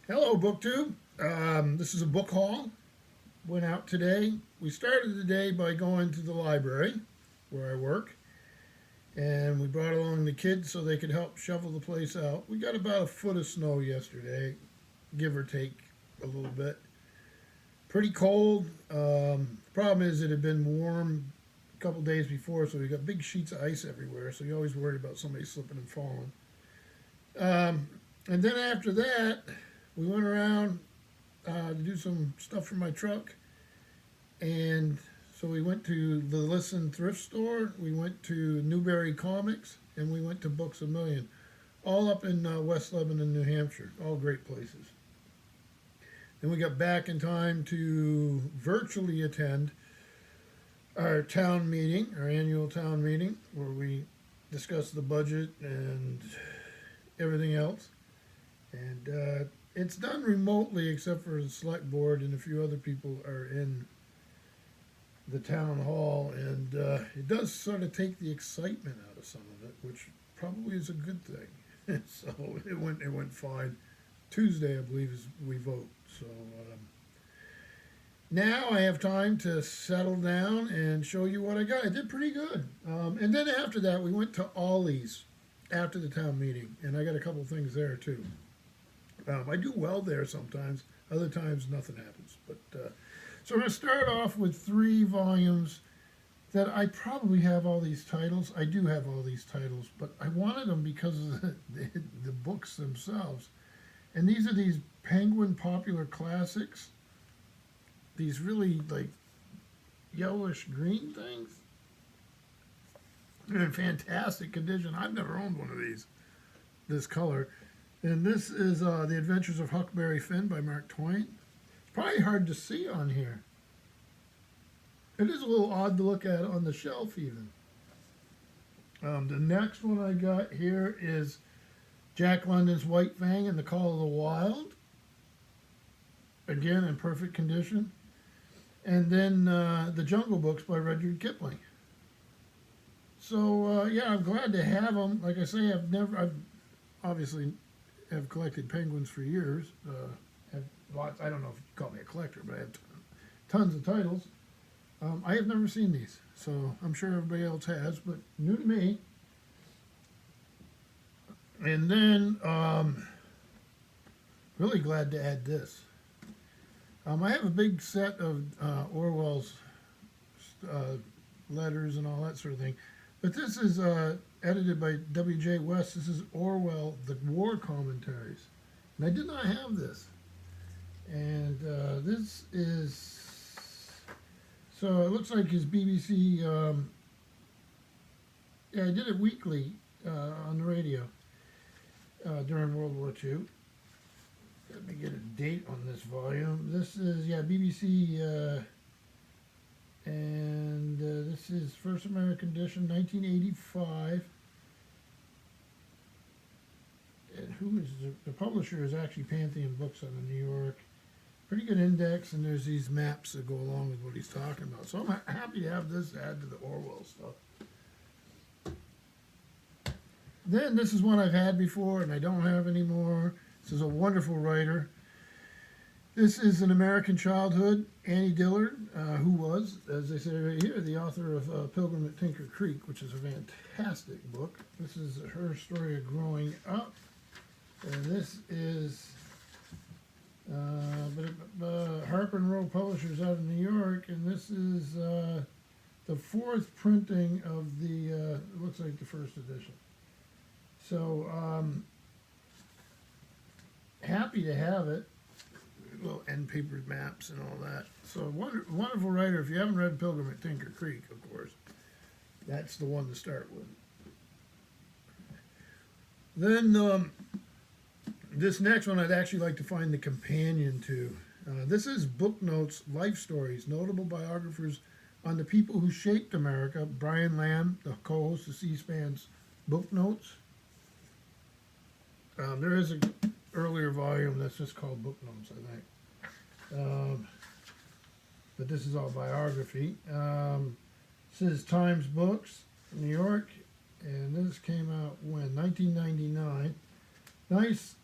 Hello, BookTube. This is a book haul. Went out today. We started the day by going to the library where I work, and we brought along the kids so they could help shovel the place out. We got about a foot of snow yesterday, give or take a little bit. Pretty cold. Problem is, it had been warm a couple days before, so we got big sheets of ice everywhere. So you're always worried about somebody slipping and falling. Um, and then after that, we went around to do some stuff for my truck. And so we went to the Listen thrift store, we went to Newberry Comics, and we went to Books a Million, all up in West Lebanon, New Hampshire. All great places. Then we got back in time to virtually attend our town meeting, our annual town meeting, where we discussed the budget and everything else. And it's done remotely, except for the select board and a few other people are in the town hall, and it does sort of take the excitement out of some of it, which probably is a good thing. So it went fine. Tuesday, I believe, is we vote. So now I have time to settle down and show you what I got. I did pretty good. And then after that, we went to Ollie's after the town meeting, and I got a couple things there too. I do well there sometimes. Other times, nothing happens. But so I'm going to start off with three volumes that I probably have all these titles. I do have all these titles, but I wanted them because of the books themselves. And these are these Penguin Popular Classics. These really like yellowish green things. They're in fantastic condition. I've never owned one of these, this color. And this is The Adventures of Huckleberry Finn by Mark Twain. It's probably hard to see on here. It is a little odd to look at on the shelf even. The next one I got here is Jack London's White Fang and the Call of the Wild. Again, in perfect condition. And then The Jungle Books by Rudyard Kipling. So yeah, I'm glad to have them. Like I say, I've obviously have collected penguins for years. Have lots. I don't know if you call me a collector, but I have tons of titles. I have never seen these, so I'm sure everybody else has, but new to me. And then, really glad to add this. I have a big set of Orwell's letters and all that sort of thing, but this is edited by W.J. West. This is Orwell, The War Commentaries. And I did not have this. And this is, so it looks like his BBC, yeah, I did it weekly on the radio during World War II. Let me get a date on this volume. This is, yeah, BBC, and this is First American Edition, 1985. And who is the publisher is actually Pantheon Books out of New York. Pretty good index, and there's these maps that go along with what he's talking about. So I'm happy to have this add to the Orwell stuff. Then this is one I've had before and I don't have anymore. This is a wonderful writer. This is An American Childhood, Annie Dillard, who was, as they say right here, the author of Pilgrim at Tinker Creek, which is a fantastic book. This is her story of growing up. And this is Harper and Row Publishers out of New York, and this is the fourth printing of the, it looks like the first edition. So, happy to have it. Little end paper maps and all that. So, wonderful writer. If you haven't read Pilgrim at Tinker Creek, of course, that's the one to start with. Then, this next one I'd actually like to find the companion to. This is Book Notes, Life Stories, Notable Biographers on the People Who Shaped America. Brian Lamb, the co-host of C-SPAN's Book Notes. There is an earlier volume that's just called Book Notes, I think. But this is all biography. This is Times Books, New York, and this came out when? 1999. Nice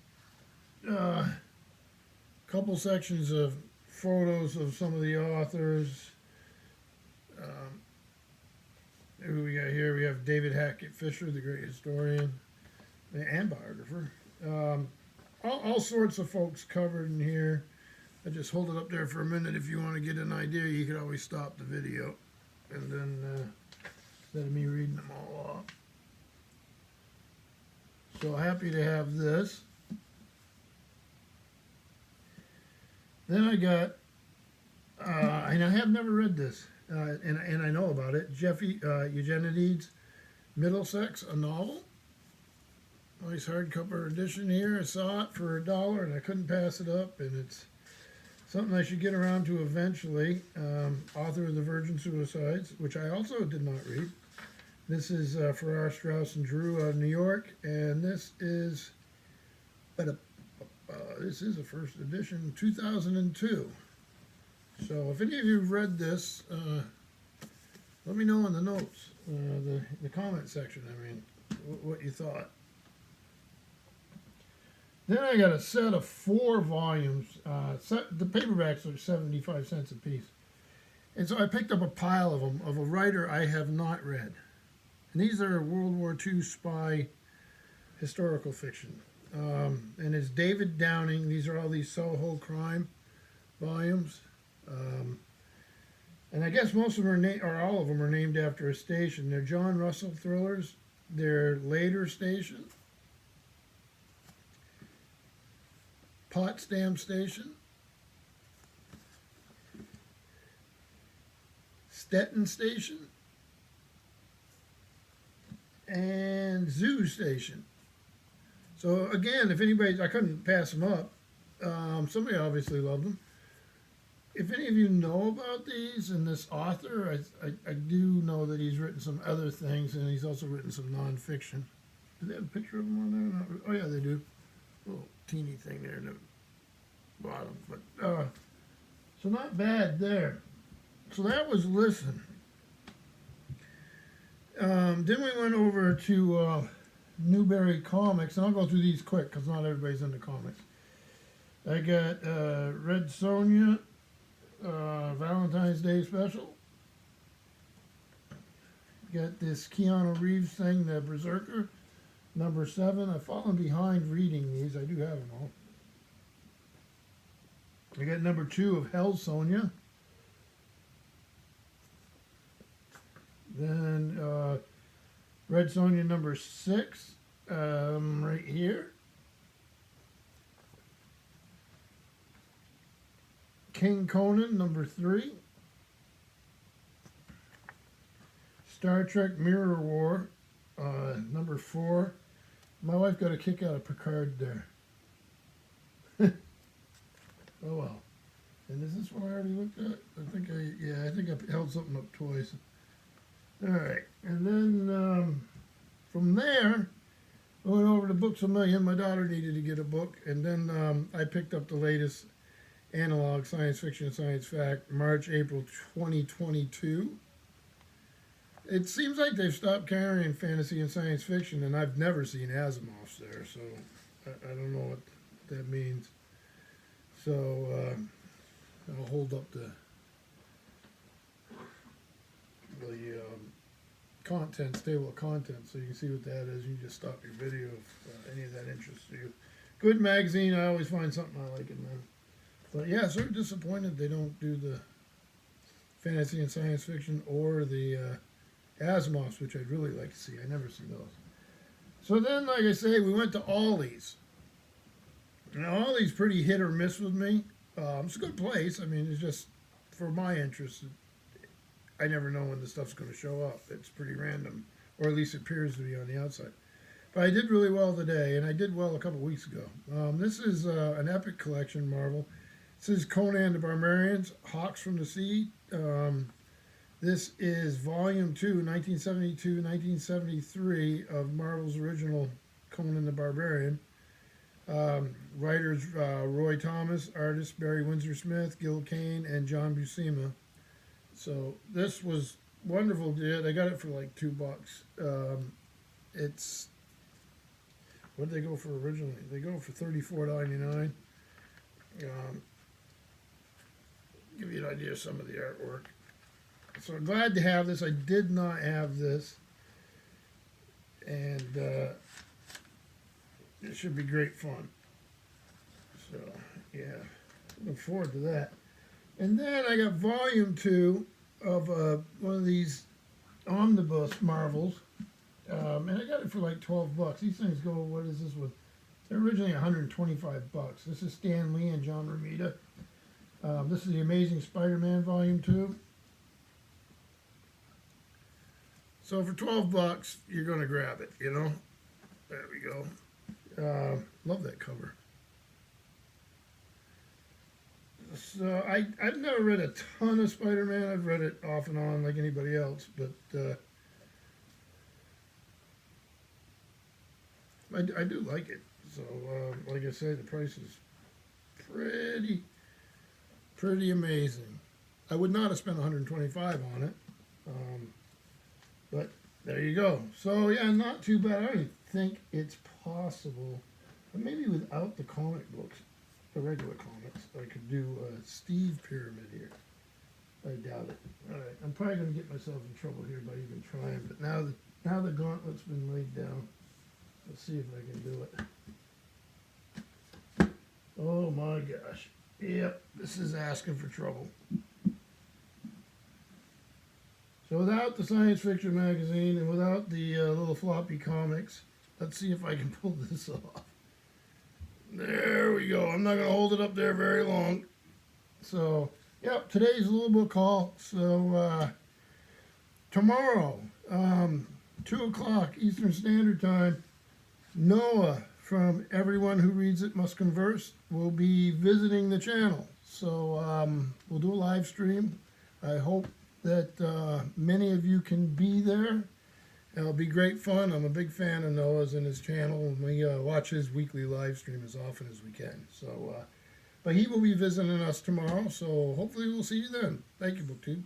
couple sections of photos of some of the authors. Who we got here? We have David Hackett Fisher, the great historian and biographer. All sorts of folks covered in here. I just hold it up there for a minute. If you want to get an idea, you could always stop the video, and then instead of me reading them all off. So happy to have this. Then I got, and I have never read this, and I know about it. Jeffy Eugenides, Middlesex, a novel. Nice hardcover edition here. I saw it for $1 and I couldn't pass it up, and it's something I should get around to eventually. Author of The Virgin Suicides, which I also did not read. This is Farrar, Straus and Drew out of New York, and this is this is a first edition, 2002. So if any of you have read this, let me know in the notes, the comment section. I mean, what you thought. Then I got a set of 4 volumes. The paperbacks are 75 cents a piece. And so I picked up a pile of them, of a writer I have not read. And these are World War II spy historical fiction. And it's David Downing. These are all these Soho crime volumes. And I guess most of them are all of them are named after a station. They're John Russell thrillers. They're later station. Potsdam Station, Stettin Station, and Zoo Station. So again, if anybody, I couldn't pass them up. Somebody obviously loved them. If any of you know about these and this author, I do know that he's written some other things, and he's also written some nonfiction. Do they have a picture of him on there? Oh yeah, they do. Little teeny thing there in the bottom, but so not bad there. So that was Listen. Then we went over to Newberry Comics, and I'll go through these quick because not everybody's into comics. I got Red Sonja, Valentine's Day special. Got this Keanu Reeves thing, the Berserker, number 7. I've fallen behind reading these. I do have them all. I got number 2 of Hell Sonja. Then Red Sonja number 6, right here. King Conan number 3. Star Trek Mirror War number 4. My wife got a kick out of Picard there. Oh well. And is this one I already looked at? I think I held something up twice. Alright. And then from there, I went over to Books A Million. My daughter needed to get a book. And then I picked up the latest analog science fiction, science fact, March, April 2022. It seems like they've stopped carrying fantasy and science fiction, and I've never seen Asimov's there, so I don't know what that means. So I'll hold up the contents, table of contents, so you can see what that is. You just stop your video if any of that interests you. Good magazine. I always find something I like in there. But yeah, sort of disappointed they don't do the fantasy and science fiction or the Asimov's, which I'd really like to see. I never see those. So then, like I say, we went to Ollie's. Now, Ollie's pretty hit or miss with me. It's a good place. I mean, it's just, for my interest, I never know when the stuff's going to show up. It's pretty random, or at least it appears to be on the outside. But I did really well today, and I did well a couple weeks ago. This is an epic collection, Marvel. This is Conan the Barbarians, Hawks from the Sea. This is Volume 2, 1972-1973 of Marvel's original Conan the Barbarian. Writers Roy Thomas, artists Barry Windsor Smith, Gil Kane, and John Buscema. So this was wonderful. I got it for like $2. It's, what did they go for originally? They go for $34.99. Um, give you an idea of some of the artwork. So I'm glad to have this. I did not have this, and it should be great fun. So yeah, look forward to that. And then I got volume 2 of one of these omnibus Marvels, and I got it for like $12. These things go. What is this with? They're originally $125. This is Stan Lee and John Romita. This is the Amazing Spider-Man Volume 2. So for $12, you're gonna grab it. You know. There we go. Love that cover. So I've never read a ton of Spider-Man. I've read it off and on like anybody else, but I do like it. So like I say, the price is pretty amazing. I would not have spent 125 on it, but there you go. So yeah, not too bad. I don't think it's possible, but maybe without the comic books, the regular comics, I could do a Steve Pyramid here. I doubt it. All right, I'm probably going to get myself in trouble here by even trying, but now the gauntlet's been laid down. Let's see if I can do it. Oh my gosh. Yep, this is asking for trouble. So without the science fiction magazine and without the little floppy comics, let's see if I can pull this off. There we go. I'm not going to hold it up there very long. So, yep, today's little book haul. So, tomorrow, 2 o'clock Eastern Standard Time, Noah from Everyone Who Reads It Must Converse will be visiting the channel. So, we'll do a live stream. I hope that many of you can be there. It'll be great fun. I'm a big fan of Noah's and his channel, and we watch his weekly live stream as often as we can. So, but he will be visiting us tomorrow, so hopefully we'll see you then. Thank you, BookTube.